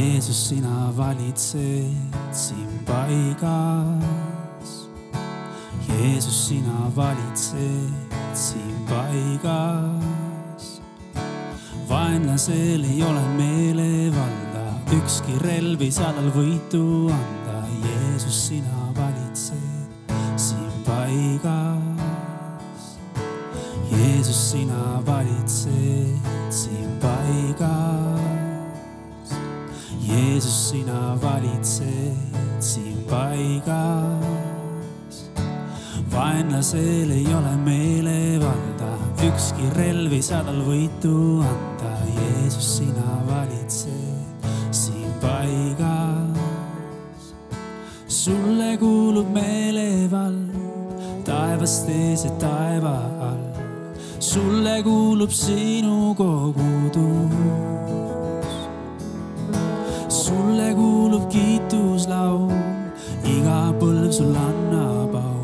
Jeesus, sina valitsed siin paigas. Jeesus, sina valitsed siin paigas. Vaenlasel ei ole meelevalda, ükski relv ei saa tal võitu anda. Jeesus, sina valitsed siin paigas. Jeesus, sina valitsed siin paigas. Jeesus, sina valitsed siin paigas. Vaenlasel ei ole meelevalda, ükski relv ei saa tal võitu anda. Jeesus, sina valitsed siin paigas. Sulle kuulub meelevald taevast ees ja taeva all. Sulle kuulub sinu kogudus. Sulle kuulub kiituslaul, iga põlv sul annab au.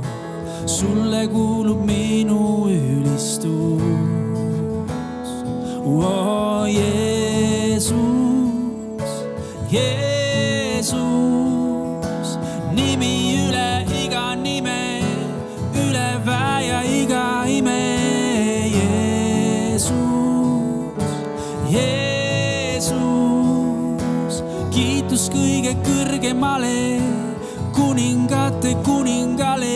Sulle kuulub minu ülistus. Oh, Jeesus, Jeesus, nimi üle iga nime, üle väe ja iga ime. Jeesus, kiitus kõige kõrgemale, kuningate kuningale.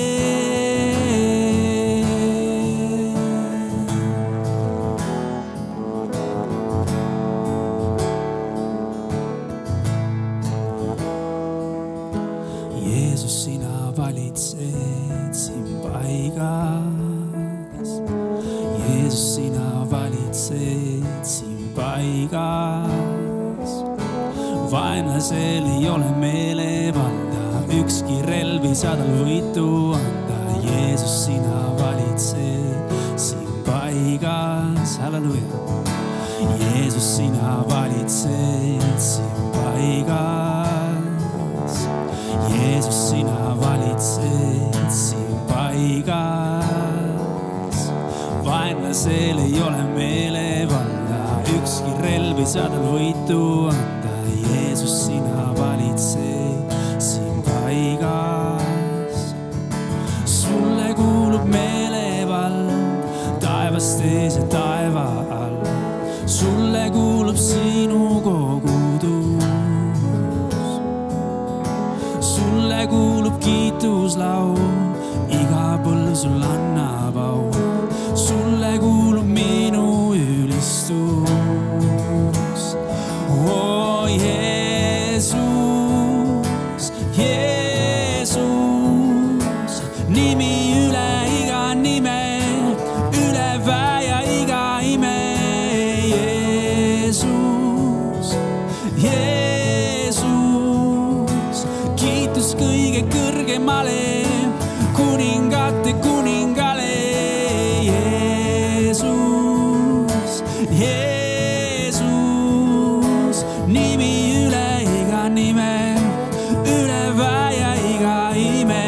Jeesus, sina valitsed siin paigas. Jeesus, sina valitsed siin paigas. Vaenlasel ei ole meelevalda, ükski relv ei saa tal võitu anda. Jeesus, sina valitsed siin paigas. Halleluja. Jeesus, sina valitsed siin paigas. Jeesus, sina valitsed siin paigas. Vaenlasel ei ole meelevalda, ükski relv ei saa tal võitu anda. Jeesus, sina valitsed siin paigas. Sulle kuulub meelevald taevast ees ja taeva all. Sulle kuulub sinu kogudus. Sulle kuulub kiituslaul, iga põlv sul annab au. Sulle kuulub minu ülistus. Oh, Jeesus, Jeesus, nimi üle iga nime, üle väe ja iga ime. Jeesus, Jeesus, kiitus kõige kõrgemale, kuningate kuningale. Jeesus, Jeesus, nimi üle iga nime, üle väe ja iga ime.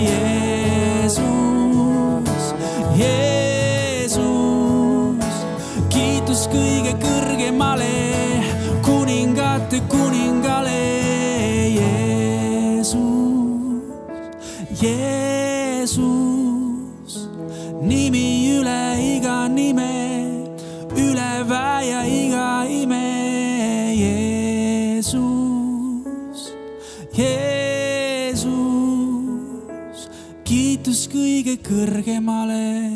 Jeesus, Jeesus, kiitus kõige kõrgemale, kuningate kuningale. Jeesus, Jeesus, nimi üle iga nime, üle väe ja iga ime. Jeesus, Jeesus, kiitus kõige kõrgemale,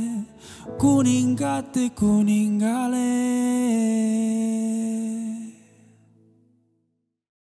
kuningate kuningale.